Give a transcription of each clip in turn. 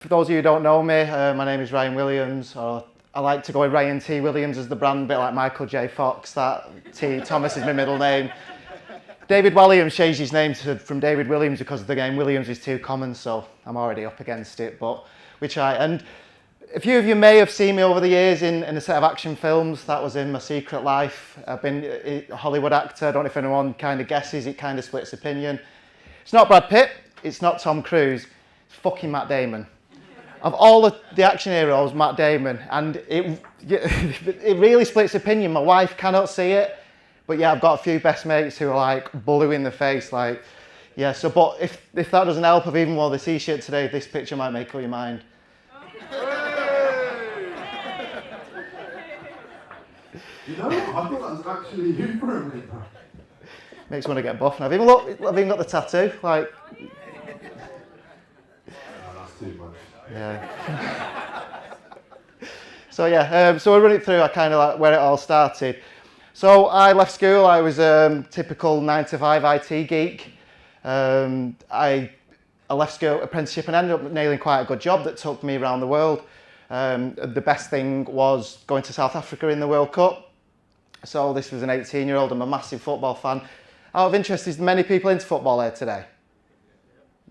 For those of you who don't know me, my name is Ryan Williams, or I like to go with Ryan T. Williams as the brand, a bit like Michael J. Fox. That T. Thomas is my middle name. David Williams changed his name from David Williams because the name Williams is too common, so I'm already up against it, but we try. And a few of you may have seen me over the years in a set of action films. That was in My Secret Life. I've been a Hollywood actor. I don't know if anyone kind of guesses, it kind of splits opinion. It's not Brad Pitt, it's not Tom Cruise, it's fucking Matt Damon. Of all the action heroes, Matt Damon, and it really splits opinion. My wife cannot see it, but yeah, I've got a few best mates who are like blue in the face, like, yeah, so, but if that doesn't help, I've even worn the t-shirt today, this picture might make up your mind. You know, I thought that was actually you for a minute. Makes me want to get buff, and I've even got the tattoo, like. Oh, that's too much. Yeah. So yeah, so we'll run it through kind of like where it all started. So I left school, I was a typical 9-to-5 IT geek. I left school apprenticeship and ended up nailing quite a good job that took me around the world. The best thing was going to South Africa in the World Cup. So this was an 18-year-old, I'm a massive football fan. Out of interest, is many people into football here today?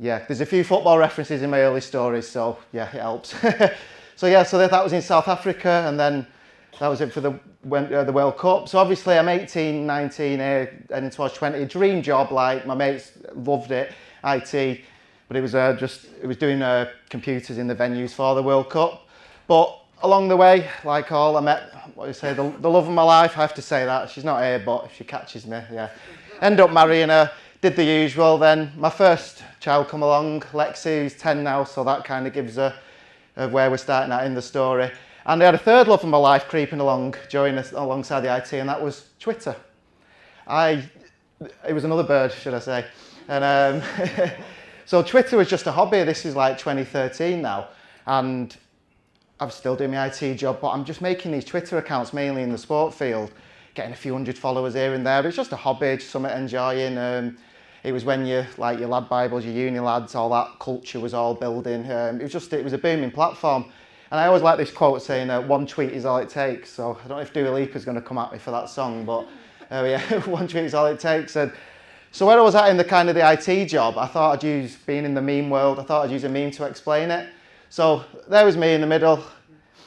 Yeah, there's a few football references in my early stories, so yeah, it helps. So yeah, so that was in South Africa, and then that was it for the World Cup. So obviously I'm 18, 19, and towards 20, dream job, like my mates loved it, IT, but it was doing computers in the venues for the World Cup. But along the way, like all, I met, the love of my life, I have to say that. She's not here, but if she catches me, yeah. End up marrying her, did the usual, then my first child come along, Lexi, who's 10 now, so that kind of gives her where we're starting at in the story. And I had a third love of my life creeping along, alongside the IT, and that was Twitter. It was another bird, should I say. And so Twitter was just a hobby. This is like 2013 now, and I'm still doing my IT job, but I'm just making these Twitter accounts mainly in the sport field, getting a few hundred followers here and there. It's just a hobby, just something enjoying. It was when your lad bibles, your uni lads, all that culture was all building. It was a booming platform. And I always like this quote saying, one tweet is all it takes. So I don't know if Dua Lipa's going to come at me for that song, but yeah, one tweet is all it takes. And so where I was at in the IT job, I thought I'd use, being in the meme world, I thought I'd use a meme to explain it. So there was me in the middle.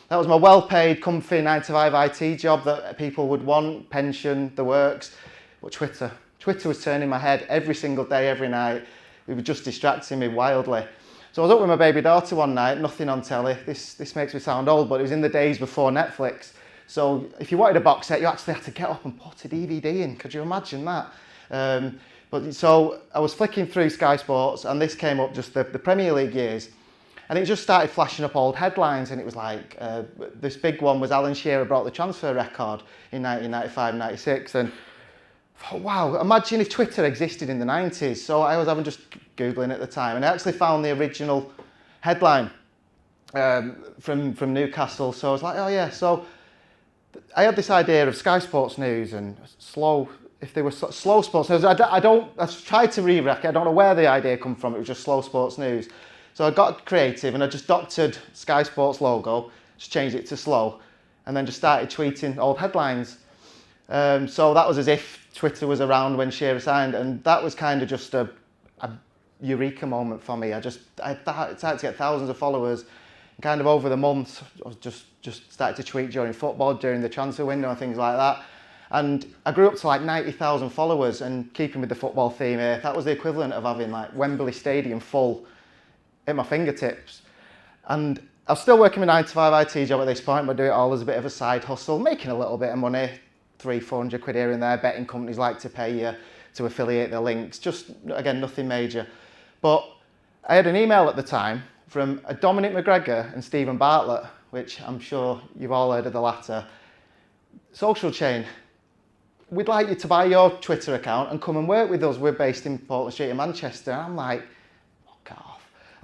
That was my well-paid, comfy 9-to-5 IT job that people would want, pension, the works. But Twitter was turning my head every single day, every night. It was just distracting me wildly. So I was up with my baby daughter one night, nothing on telly. This makes me sound old, but it was in the days before Netflix. So if you wanted a box set, you actually had to get up and put a DVD in. Could you imagine that? So I was flicking through Sky Sports, and this came up, just the Premier League years. And it just started flashing up old headlines, and it was like, this big one was Alan Shearer broke the transfer record in 1995-96, and I thought, wow, imagine if Twitter existed in the 90s. So I was just Googling at the time, and I actually found the original headline from Newcastle. So I was like, oh yeah, so I had this idea of Sky Sports News and slow sports news. I tried to re-rec it, I don't know where the idea come from, it was just slow sports news. So I got creative and I just doctored Sky Sports logo, just changed it to slow, and then just started tweeting old headlines. So that was as if Twitter was around when Shearer signed, and that was kind of just a eureka moment for me. I started to get thousands of followers, and kind of over the months, I was just started to tweet during football, during the transfer window and things like that. And I grew up to like 90,000 followers, and keeping with the football theme here, that was the equivalent of having like Wembley Stadium full at my fingertips. And I was still working my 9-to-5 IT job at this point, but do it all as a bit of a side hustle, making a little bit of money, 300-400 quid here and there. Betting companies like to pay you to affiliate their links, just again, nothing major. But I had an email at the time from a Dominic McGregor and Stephen Bartlett, which I'm sure you've all heard of the latter. Social chain, we'd like you to buy your Twitter account and come and work with us. We're based in Portland Street in Manchester. And I'm like, fuck off.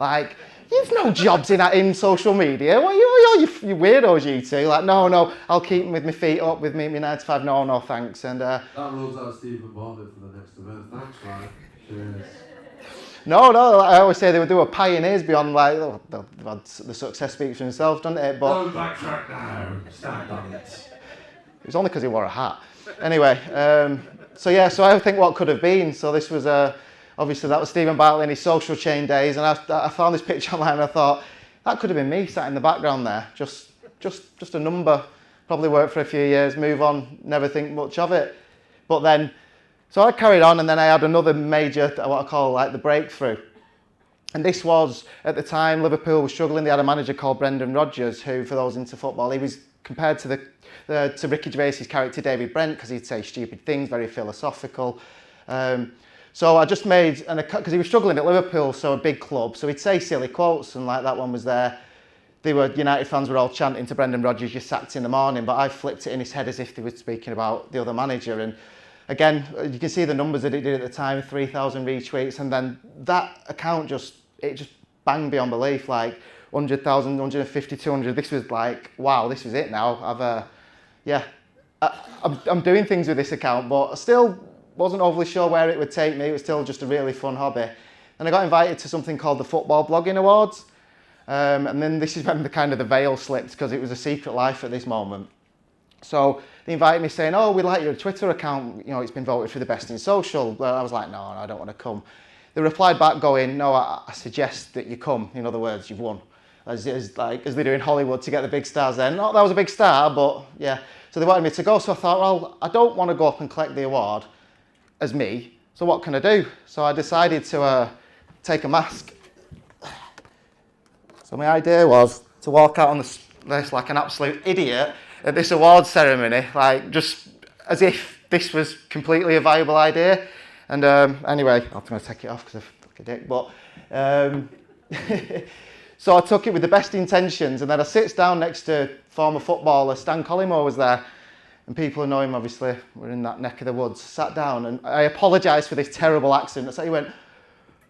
Like, you've no jobs in social media. What are you weirdos, you two? Like, no, I'll keep with my feet up with me 9-to-5. No, thanks. And that rules out Stephen Bartlett for the next event. Thanks, man. Cheers. No, I always say they were pioneers beyond like, they've had the success speaks for themselves, doesn't it? But Don't backtrack now. Stand on it. it was only because he wore a hat. Anyway, so I think what could have been. So this was obviously that was Stephen Bartley in his social chain days, and I found this picture online and I thought that could have been me sat in the background there, just a number. Probably worked for a few years, move on, never think much of it. But then, so I carried on, and then I had another major, what I call like the breakthrough. And this was, at the time, Liverpool was struggling. They had a manager called Brendan Rodgers, who, for those into football, he was compared to to Ricky Gervais's character David Brent, because he'd say stupid things, very philosophical. So I just made, because he was struggling at Liverpool, so a big club, so he'd say silly quotes, and like that one was there. United fans were all chanting to Brendan Rodgers, "You're sacked in the morning," but I flipped it in his head as if they were speaking about the other manager. And again, you can see the numbers that it did at the time, 3,000 retweets, and then that account just banged beyond belief, like 100,000, 150, 200. This was like, wow, this was it now. I'm doing things with this account, but I still wasn't overly sure where it would take me. It was still just a really fun hobby. And I got invited to something called the Football Blogging Awards. And then this is when the veil slipped, because it was a secret life at this moment. So they invited me saying, "Oh, we like your Twitter account, it's been voted for the best in social." Well, I was like, no, I don't want to come. They replied back going, "No, I suggest that you come. In other words, you've won." As they do in Hollywood to get the big stars then. Not that I was a big star, but yeah. So they wanted me to go. So I thought, well, I don't want to go up and collect the award as me. So what can I do? So I decided to take a mask. So my idea was to walk out on this like an absolute idiot at this awards ceremony, like just as if this was completely a viable idea. And anyway, I'm going to take it off because I'm like a dick. But so I took it with the best intentions, and then I sits down next to former footballer Stan Collymore was there, and people who know him obviously were in that neck of the woods. Sat down, and I apologised for this terrible accent. So he went,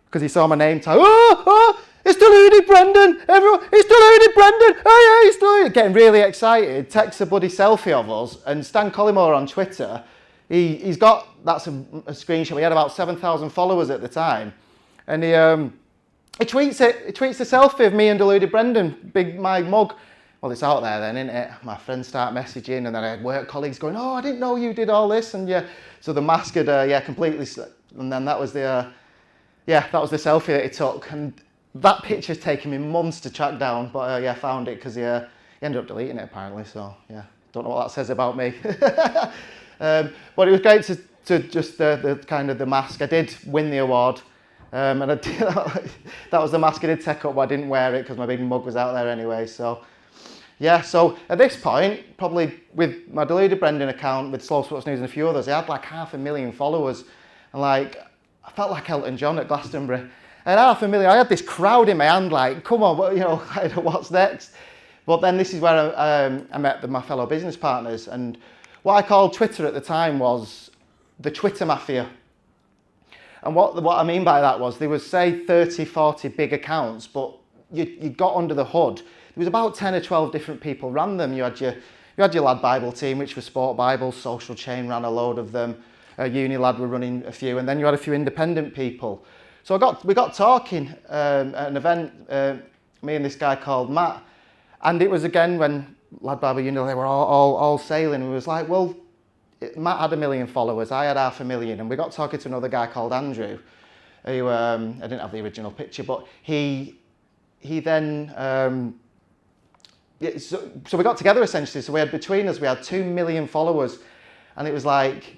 because he saw my name tag. Oh, it's deluded, Brendan! Everyone, it's deluded, Brendan! Oh yeah, it's deluded! Getting really excited, takes a bloody selfie of us, and Stan Collymore on Twitter, he's got, that's a screenshot, he had about 7,000 followers at the time, and he tweets the selfie of me and deluded Brendan, my mug. Well, it's out there then, isn't it? My friends start messaging, and then I had work colleagues going, "Oh, I didn't know you did all this," and yeah, so the mask had, completely, and then that was the selfie that he took, and that picture's taken me months to track down, but found it because he ended up deleting it apparently, so yeah, don't know what that says about me. But it was great to just the mask. I did win the award, and I did, that was the mask I did take up, but I didn't wear it because my big mug was out there anyway, so yeah, so at this point, probably with my deluded Brendan account, with Slow Sports News and a few others, I had like 500,000 followers, and I felt like Elton John at Glastonbury. And 500,000, I had this crowd in my hand, like, come on, what's next? But then this is where I met my fellow business partners, and what I called Twitter at the time was the Twitter mafia. And what I mean by that was there was, say, 30, 40 big accounts, but you got under the hood. There was about 10 or 12 different people ran them. You had your Lad Bible team, which was Sport Bible, Social Chain ran a load of them. Uni Lad were running a few, and then you had a few independent people. So we got talking at an event, me and this guy called Matt, and it was again when Lad Bible Uni, they were all sailing, and we was like, well, Matt had 1 million followers, I had 500,000, and we got talking to another guy called Andrew, who, I didn't have the original picture, but he then, so we got together essentially, so between us we had 2 million followers, and it was like,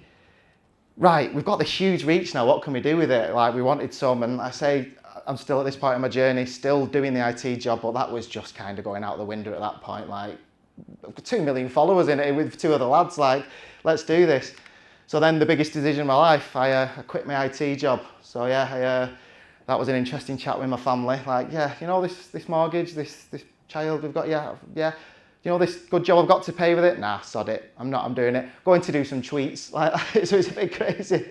right, we've got this huge reach now, what can we do with it? Like, we wanted some, and I say, I'm still at this point in my journey, still doing the IT job, but that was just kind of going out the window at that point, like, 2 million followers in it with 2 other lads, like, let's do this. So then the biggest decision of my life, I quit my IT job. So yeah, that was an interesting chat with my family, like, yeah, this mortgage, this child we've got, yeah. This good job I've got to pay with it? Nah, sod it. I'm doing it. Going to do some tweets. So it's a bit crazy.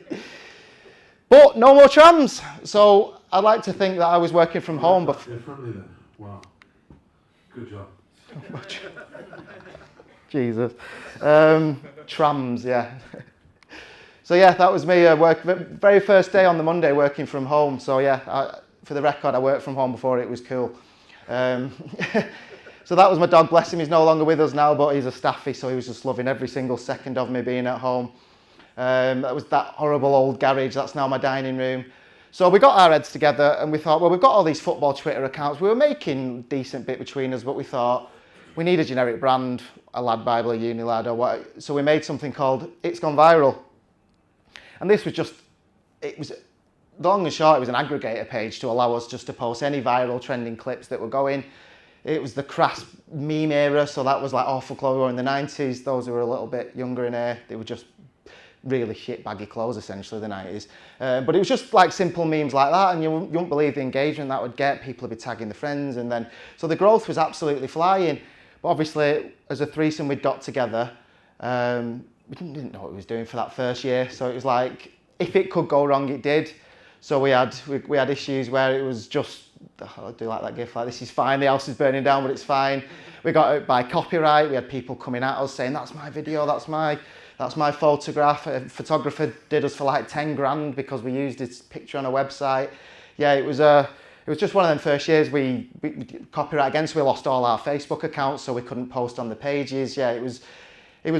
But no more trams. So I'd like to think that I was working from home. But differently then. Wow. Good job. Jesus. Trams, yeah. So yeah, that was me. Very first day on the Monday working from home. So yeah, for the record, I worked from home before it was cool. So that was my dog. Bless him, he's no longer with us now, but he's a staffy, so he was just loving every single second of me being at home. That was that horrible old garage. That's now my dining room. So we got our heads together and we thought, well, we've got all these football Twitter accounts. We were making decent bit between us, but we thought we need a generic brand, a Lad Bible, a Unilad, or what. So we made something called It's Gone Viral. And this was just, it was, long and short, it was an aggregator page to allow us just to post any viral trending clips that were going. It was the crass meme era, so that was like awful clothes in the 90s. Those who were a little bit younger in here, they were just really shit baggy clothes essentially, the 90s. But it was just like simple memes like that, and you wouldn't believe the engagement that would get. People would be tagging the friends, and then so the growth was absolutely flying. But obviously, as a threesome we'd got together, we didn't know what we was doing for that first year. So it was like, if it could go wrong, it did. So we had issues where it was just, I do like that gif, like this is fine, the house is burning down, but it's fine. We got out by copyright. We had people coming at us saying, that's my video, that's my photograph. A photographer did us for like 10 grand because we used his picture on a website. Yeah, it was just one of them first years we copyright again, so we lost all our Facebook accounts, so we couldn't post on the pages. Yeah, it was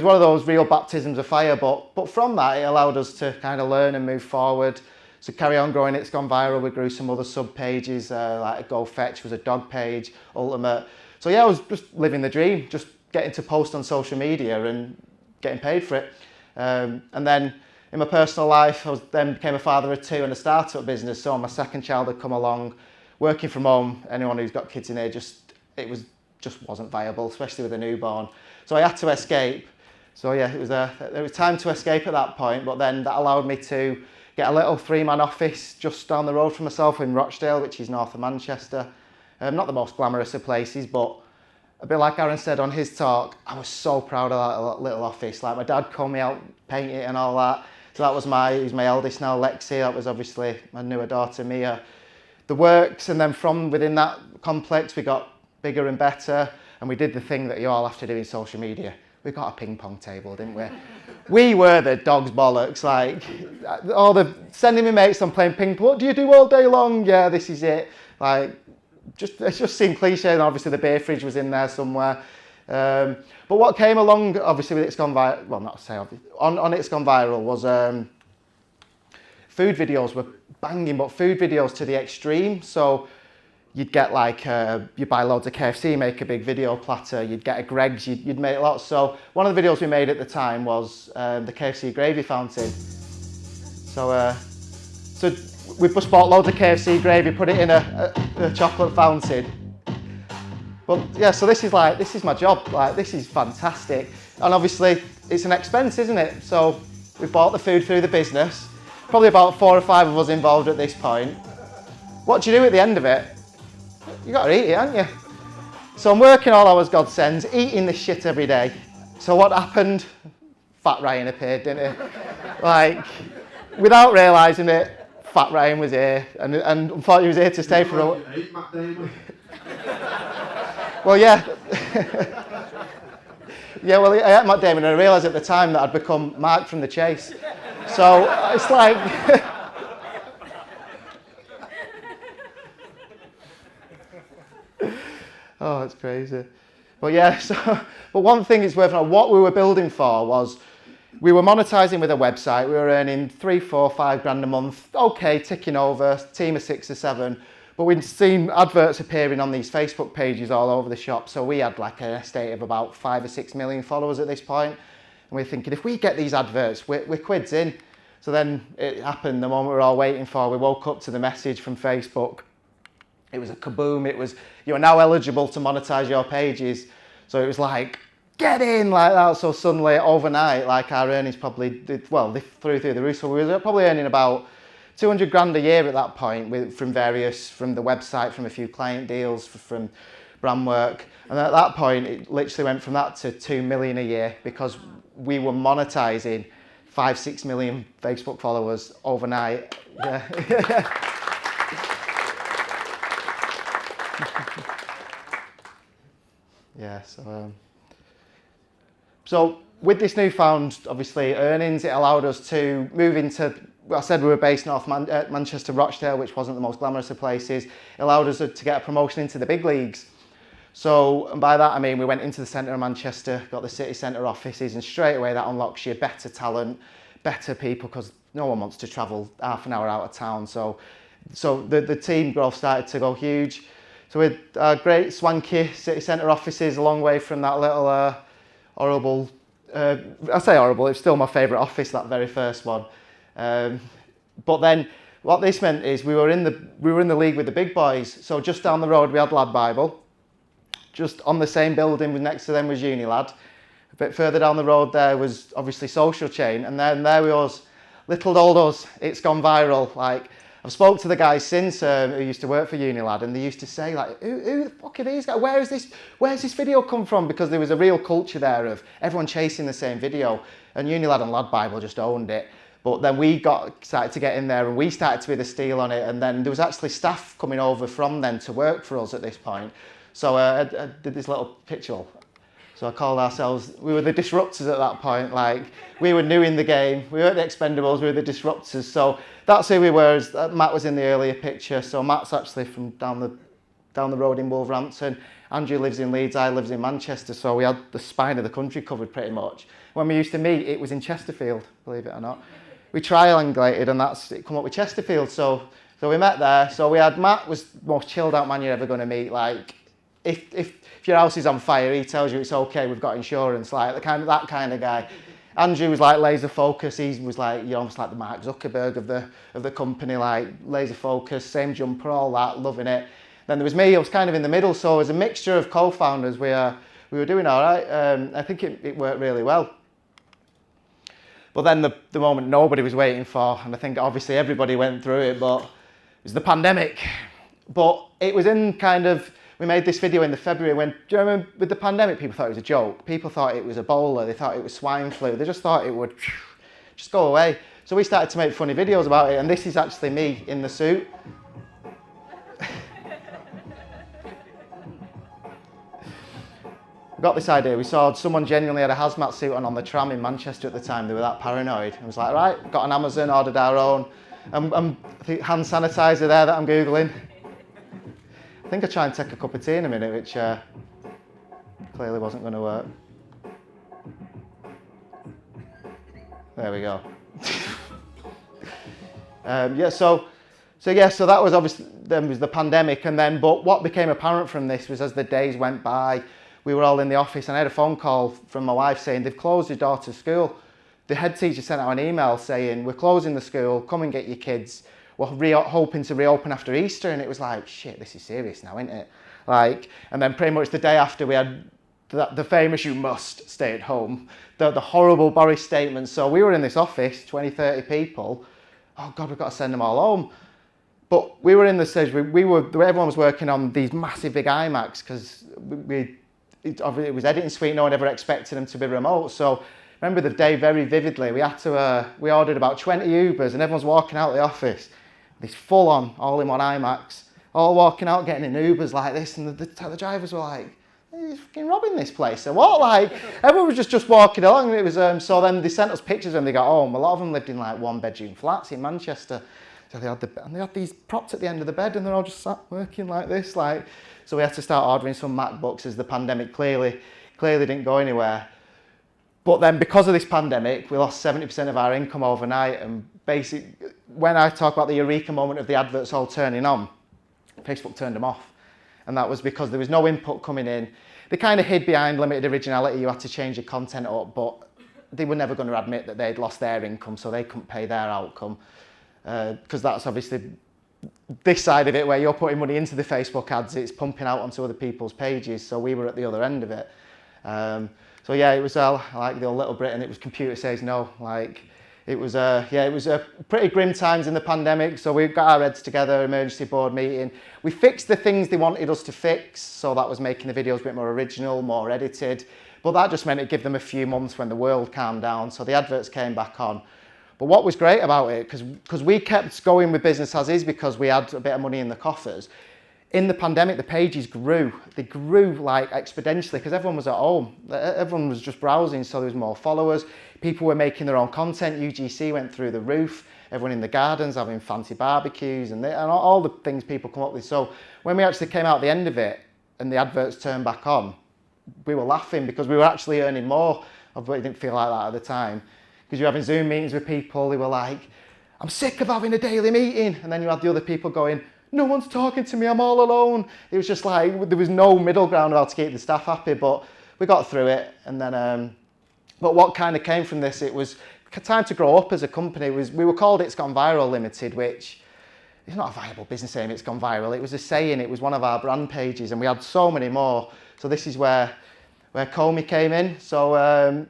one of those real baptisms of fire, but from that it allowed us to kind of learn and move forward. So carry on growing. It's Gone Viral. We grew some other sub pages, like Go Fetch was a dog page, Ultimate. So yeah, I was just living the dream, just getting to post on social media and getting paid for it. And then in my personal life, I then became a father of two and a startup business. So my second child had come along, working from home. Anyone who's got kids in here, it wasn't viable, especially with a newborn. So I had to escape. So yeah, there was time to escape at that point, but then that allowed me to get a little 3-man office just down the road from myself in Rochdale, which is north of Manchester. Not the most glamorous of places, but a bit like Aaron said on his talk, I was so proud of that little office. Like my dad called me out, paint it and all that. So that was he's my eldest now, Lexi. That was obviously my newer daughter, Mia. The works, and then from within that complex, we got bigger and better, and we did the thing that you all have to do in social media. We got a ping pong table, didn't we? We were the dog's bollocks, like, sending me mates on playing ping pong. What do you do all day long? Yeah, this is it. Like, it just seemed cliche, and obviously the beer fridge was in there somewhere. But what came along, obviously, with It's Gone Viral, well, not to say obviously, on It's Gone Viral was food videos were banging, but food videos to the extreme. So you'd get like, you buy loads of KFC, make a big video platter, you'd get a Greggs, you'd make lots. So one of the videos we made at the time was the KFC gravy fountain. So we just bought loads of KFC gravy, put it in a chocolate fountain. But yeah, so this is my job, like this is fantastic. And obviously it's an expense, isn't it? So we bought the food through the business, probably about 4 or 5 of us involved at this point. What do you do at the end of it? You got to eat it, haven't you? So I'm working all hours God sends, eating this shit every day. So what happened? Fat Ryan appeared, didn't he? Like, without realising it, Fat Ryan was here, and thought he was here to stay for a... Ate Matt Damon. Well, yeah. Yeah, well, I ate Matt Damon, and I realised at the time that I'd become Mark from The Chase. So it's like... Oh, it's crazy. But yeah, but one thing is worth noting, what we were building for was, we were monetising with a website, we were earning 3, 4, 5 grand a month, okay, ticking over, team of 6 or 7, but we'd seen adverts appearing on these Facebook pages all over the shop, so we had like an estate of about 5 or 6 million followers at this point, and we were thinking, if we get these adverts, we're quids in. So then it happened, the moment we were all waiting for, we woke up to the message from Facebook. It was a kaboom. It was, you are now eligible to monetize your pages. So it was like, get in like that. So suddenly overnight, like our earnings probably they flew through the roof. So we were probably earning about 200 grand a year at that point from the website, from a few client deals, from brand work. And at that point, it literally went from that to 2 million a year because we were monetizing 5, 6 million Facebook followers overnight. Yeah. Yeah, so with this newfound, obviously, earnings, it allowed us to move into, well, I said we were based North Manchester, Rochdale, which wasn't the most glamorous of places. It allowed us to get a promotion into the big leagues. So, and by that I mean we went into the centre of Manchester, got the city centre offices, and straight away that unlocks you better talent, better people, because no one wants to travel half an hour out of town. So the team growth started to go huge. So with great swanky city centre offices a long way from that little horrible, I say horrible, it's still my favourite office, that very first one. But then what this meant is we were in the league with the big boys. So just down the road we had Lad Bible. Just on the same building next to them was Unilad. A bit further down the road there was obviously Social Chain, and then there was little old us. It's gone viral. Like, I've spoke to the guys since who used to work for Unilad, and they used to say like, who the fuck are these guys? Where's this video come from? Because there was a real culture there of everyone chasing the same video, and Unilad and Lad Bible just owned it. But then we started to get in there, and we started to be the steal on it, and then there was actually staff coming over from then to work for us at this point. So I did this little picture. So I called ourselves, we were the disruptors at that point. Like, we were new in the game. We weren't the expendables, we were the disruptors. So that's who we were. Matt was in the earlier picture. So Matt's actually from down the road in Wolverhampton. Andrew lives in Leeds, I live in Manchester. So we had the spine of the country covered pretty much. When we used to meet, it was in Chesterfield, believe it or not. We triangulated, and it come up with Chesterfield. So we met there. So we had Matt was the most chilled out man you're ever going to meet. Like, if your house is on fire, he tells you it's okay, we've got insurance, like that kind of guy. Andrew was like laser focus. He was like, you're almost like the Mark Zuckerberg of the company, like laser focus, same jumper, all that, loving it. Then there was me, I was kind of in the middle. So as a mixture of co-founders, we were doing all right. I think it worked really well. But then the moment nobody was waiting for, and I think obviously everybody went through it, but it was the pandemic. But it was in kind of, we made this video in the February when, do you remember with the pandemic, people thought it was a joke. People thought it was Ebola, they thought it was swine flu. They just thought it would just go away. So we started to make funny videos about it, and this is actually me in the suit. We got this idea, we saw someone genuinely had a hazmat suit on the tram in Manchester at the time. They were that paranoid. I was like, right, got an Amazon, ordered our own. I think hand sanitizer there that I'm Googling. I think I'll try and take a cup of tea in a minute, which clearly wasn't going to work. There we go. So that was obviously, then was the pandemic, and then, but what became apparent from this was as the days went by, we were all in the office, and I had a phone call from my wife saying they've closed your daughter's school. The head teacher sent out an email saying, we're closing the school, come and get your kids. We're hoping to reopen after Easter, and it was like, shit, this is serious now, isn't it? Like, and then pretty much the day after we had the famous you must stay at home, the horrible Boris statement. So we were in this office, 20, 30 people. Oh God, we've got to send them all home. But we were in the stage, everyone was working on these massive big iMacs because it was editing suite, no one ever expected them to be remote. So I remember the day very vividly. We had to, we ordered about 20 Ubers, and everyone's walking out of the office. These full-on, all-in-one iMacs, all walking out, getting in Ubers like this, and the drivers were like, "You're fucking robbing this place." So what? Like, everyone was just walking along, and it was. So then they sent us pictures when they got home. A lot of them lived in like one-bedroom flats in Manchester. So they had these props at the end of the bed, and they're all just sat working like this. Like, so we had to start ordering some MacBooks as the pandemic clearly didn't go anywhere. But then because of this pandemic, we lost 70% of our income overnight, and basically, when I talk about the eureka moment of the adverts all turning on, Facebook turned them off. And that was because there was no input coming in. They kind of hid behind limited originality. You had to change your content up, but they were never going to admit that they'd lost their income, so they couldn't pay their outcome. Because that's obviously this side of it where you're putting money into the Facebook ads, it's pumping out onto other people's pages. So we were at the other end of it. So yeah, it was like the old Little Britain. It was computer says no. Like, it was pretty grim times in the pandemic. So we got our heads together, emergency board meeting. We fixed the things they wanted us to fix. So that was making the videos a bit more original, more edited. But that just meant it'd give them a few months when the world calmed down. So the adverts came back on. But what was great about it, because we kept going with business as is because we had a bit of money in the coffers, in the pandemic, the pages grew. They grew like exponentially because everyone was at home. Everyone was just browsing, so there was more followers. People were making their own content. UGC went through the roof. Everyone in the gardens having fancy barbecues and all the things people come up with. So when we actually came out the end of it and the adverts turned back on, we were laughing because we were actually earning more, but it didn't feel like that at the time. Because you're having Zoom meetings with people, they were like, I'm sick of having a daily meeting. And then you had the other people going, no one's talking to me, I'm all alone. It was just like, there was no middle ground about to keep the staff happy, but we got through it. And then, but what kind of came from this, it was time to grow up as a company. We were called It's Gone Viral Limited, which is not a viable business name, It's Gone Viral. It was a saying, it was one of our brand pages, and we had so many more. So this is where Comey came in. So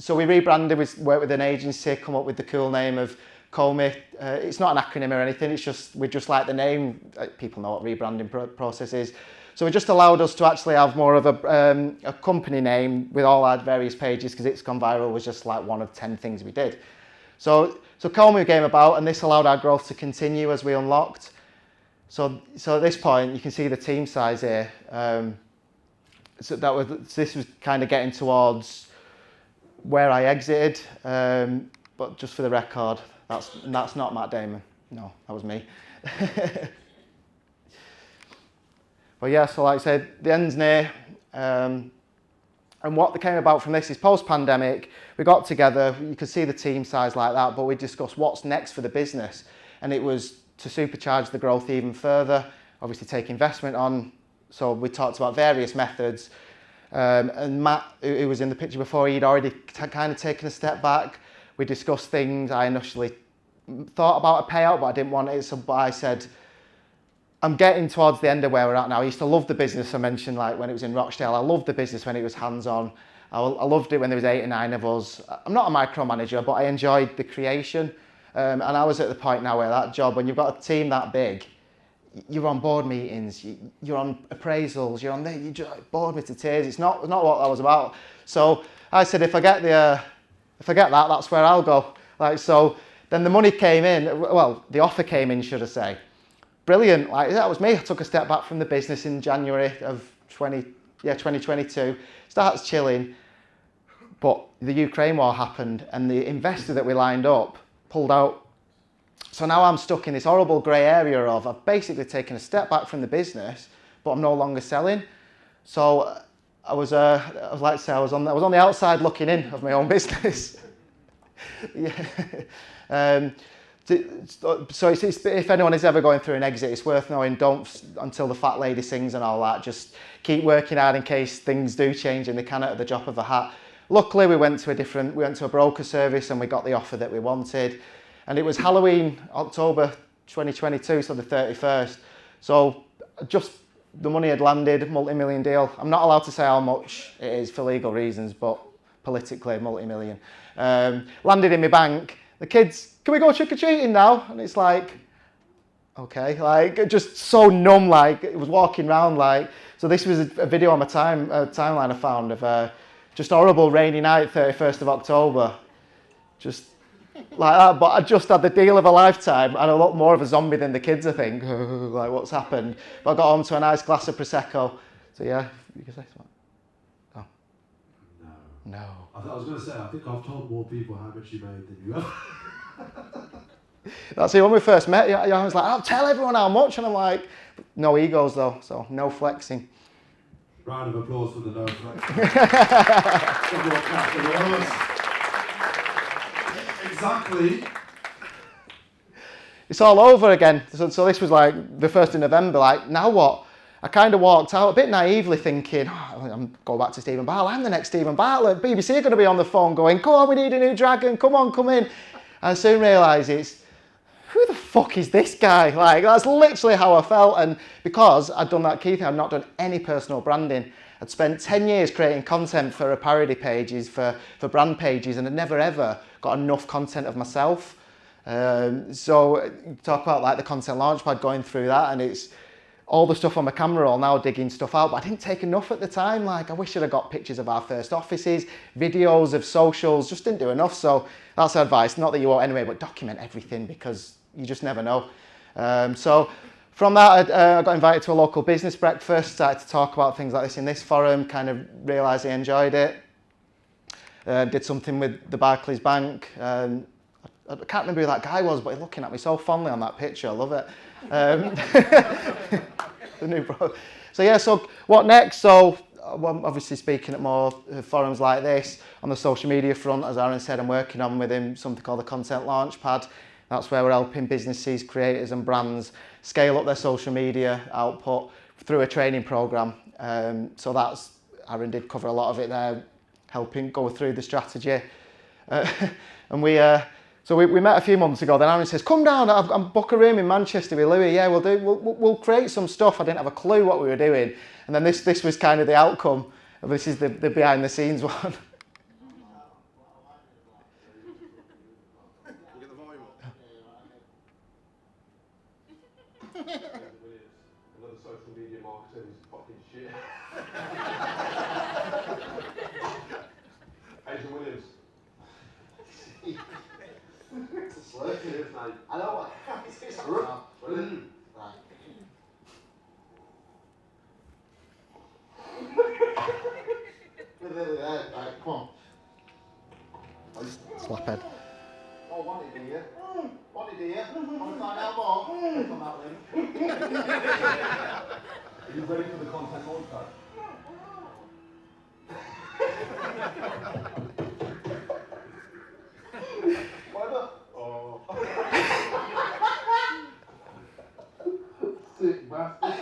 we rebranded, we worked with an agency, come up with the cool name of Comey. It's not an acronym or anything, we just like the name. People know what rebranding process is. So it just allowed us to actually have more of a company name with all our various pages, because It's Gone Viral was just like one of 10 things we did. So Comey came about, and this allowed our growth to continue as we unlocked. So at this point, you can see the team size here. So this was kind of getting towards where I exited, but just for the record, that's not Matt Damon. No, that was me. But yeah, so like I said, the end's near. And what came about from this is post-pandemic, we got together, you could see the team size like that, but we discussed what's next for the business. And it was to supercharge the growth even further, obviously take investment on. So we talked about various methods. And Matt, who was in the picture before, he'd already kind of taken a step back. We discussed things. I initially thought about a payout, but I didn't want it. So I said, I'm getting towards the end of where we're at now. I used to love the business. I mentioned like when it was in Rochdale, I loved the business when it was hands-on. I loved it when there was 8 or 9 of us. I'm not a micromanager, but I enjoyed the creation. And I was at the point now where that job, when you've got a team that big, you're on board meetings, you're on appraisals, you're on there, you just bored me to tears. It's not what I was about. So I said, if I get that, that's where I'll go. Like, so then the money came in, well, the offer came in, should I say. Brilliant, like that was me. I took a step back from the business in January of 2022, starts chilling, but the Ukraine war happened and the investor that we lined up pulled out. So now I'm stuck in this horrible grey area of, I've basically taken a step back from the business, but I'm no longer selling. So I was on the outside looking in of my own business. Yeah. So if anyone is ever going through an exit, it's worth knowing, don't until the fat lady sings and all that. Just keep working hard in case things do change, and they can at the drop of a hat. Luckily, we went to a broker service and we got the offer that we wanted. And it was Halloween, October 2022, so the 31st. So just the money had landed, multi-million deal. I'm not allowed to say how much it is for legal reasons, but politically, multi-million. Landed in my bank. The kids, can we go trick-or-treating now? And it's like, okay, like just so numb, like it was walking around like. So this was a video on my timeline I found of just horrible rainy night, 31st of October. Just like that, but I just had the deal of a lifetime and a lot more of a zombie than the kids, I think. Like, what's happened? But I got home to a nice glass of Prosecco. So yeah, you can say something. Oh. No. I was going to say, I think I've told more people how much you made than you have. That's it, when we first met, I was like, I'll tell everyone how much, and I'm like, no egos though, so no flexing. Round of applause for the no flexing. Exactly. It's all over again. So this was like the 1st of November, like, now what? I kind of walked out a bit naively thinking, I'm going back to Stephen Bartlett, I'm the next Stephen Bartlett. BBC are going to be on the phone going, come on, we need a new dragon, come on, come in. And I soon realised who the fuck is this guy? Like, that's literally how I felt. And because I'd done that key thing, I'd not done any personal branding. I'd spent 10 years creating content for parody pages, for brand pages, and I'd never ever got enough content of myself. So talk about like the content launchpad, going through that, and it's all the stuff on my camera roll now, digging stuff out, but I didn't take enough at the time. Like, I wish I'd have got pictures of our first offices, videos of socials, just didn't do enough. So that's advice, not that you won't anyway, but document everything, because you just never know. So From that, I got invited to a local business breakfast, started to talk about things like this in this forum, kind of realised I enjoyed it. Did something with the Barclays Bank. I can't remember who that guy was, but he's looking at me so fondly on that picture, I love it. The new bro. So yeah, so what next? So I'm obviously speaking at more forums like this. On the social media front, as Aaron said, I'm working on with him something called the Content Launchpad. That's where we're helping businesses, creators and brands scale up their social media output through a training program. So that's, Aaron did cover a lot of it there, helping go through the strategy. And we met a few months ago. Then Aaron says, "Come down. I'm book a room in Manchester with Louis. Yeah, we'll create some stuff." I didn't have a clue what we were doing, and then this was kind of the outcome. This is the behind the scenes one. We'll get the volume up. Another social media marketer who's fucking shit. Adrian Williams. It's a slur, isn't it, mate? I know what. It's rough. Right. Right, come on. Slaphead. Oh, one idea. One idea. Want to find out more? Click on that link. Are you ready for the content launchpad? Whatever. Oh. Sick bastard.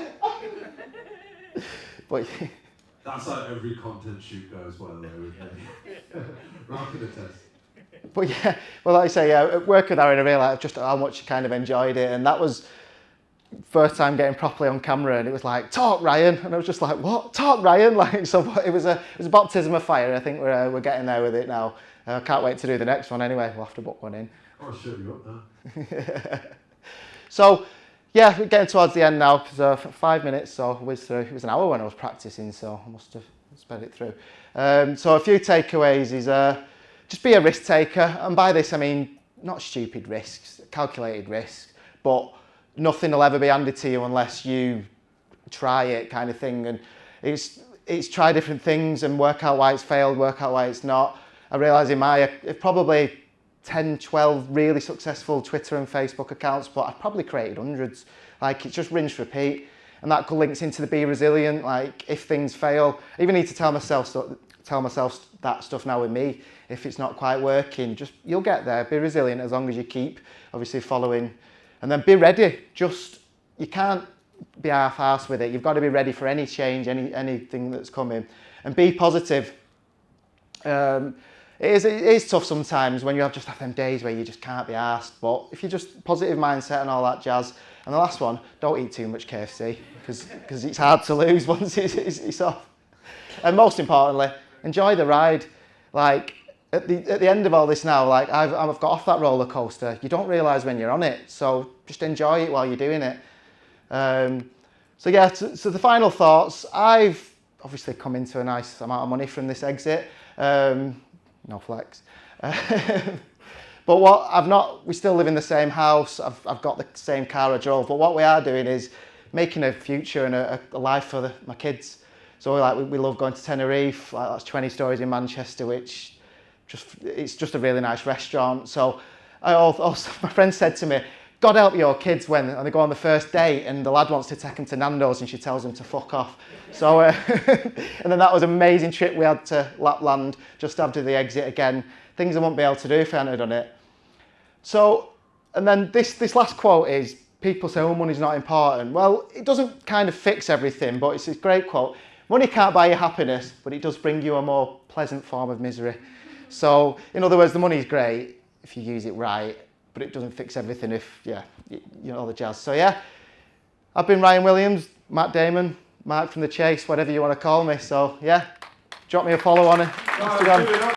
But That's how every content shoot goes, by the way, with me. Right for the test. But yeah, well, like I say, yeah, work with Aaron, I realised just how much I kind of enjoyed it, and that was first time getting properly on camera, and it was like, "Talk, Ryan," and I was just like, "What? Talk, Ryan?" Like, so it was a baptism of fire. I think we're getting there with it now. I can't wait to do the next one. Anyway, we'll have to book one in. I'll shut you up now. So, yeah, we're getting towards the end now. So 5 minutes, so it was an hour when I was practicing, so I must have sped it through. So a few takeaways is just be a risk taker, and by this I mean not stupid risks, calculated risks, but nothing will ever be handed to you unless you try it, kind of thing. And it's try different things and work out why it's failed, work out why it's not. I realise in my probably 10, 12 really successful Twitter and Facebook accounts, but I've probably created hundreds. Like, it's just rinse, repeat. And that links into the be resilient. Like, if things fail, I even need to tell myself that stuff now with me. If it's not quite working, just, you'll get there. Be resilient as long as you keep, obviously, following. And then be ready. Just, you can't be half-arsed with it. You've got to be ready for any change, anything that's coming. And be positive. It is tough sometimes when you just have them days where you just can't be asked, but if you just positive mindset and all that jazz. And the last one, don't eat too much KFC because it's hard to lose once it's off. And most importantly, enjoy the ride. Like at the end of all this now, like I've got off that roller coaster. You don't realise when you're on it, so just enjoy it while you're doing it. So yeah, so the final thoughts. I've obviously come into a nice amount of money from this exit. No flex. But we still live in the same house. I've got the same car I drove, but what we are doing is making a future and a life for my kids. So we love going to Tenerife. Like, that's 20 stories in Manchester, which it's just a really nice restaurant. So also my friend said to me, God help your kids when they go on the first date and the lad wants to take them to Nando's and she tells them to fuck off. So, and then that was an amazing trip we had to Lapland just after the exit again. Things I wouldn't be able to do if I hadn't done it. So, and then this last quote is, people say, oh, money's not important. Well, it doesn't kind of fix everything, but it's a great quote. Money can't buy you happiness, but it does bring you a more pleasant form of misery. So, in other words, the money's great if you use it right, but it doesn't fix everything if, you know, all the jazz. So yeah, I've been Ryan Williams, Matt Damon, Mark from The Chase, whatever you want to call me. So yeah, drop me a follow on Instagram.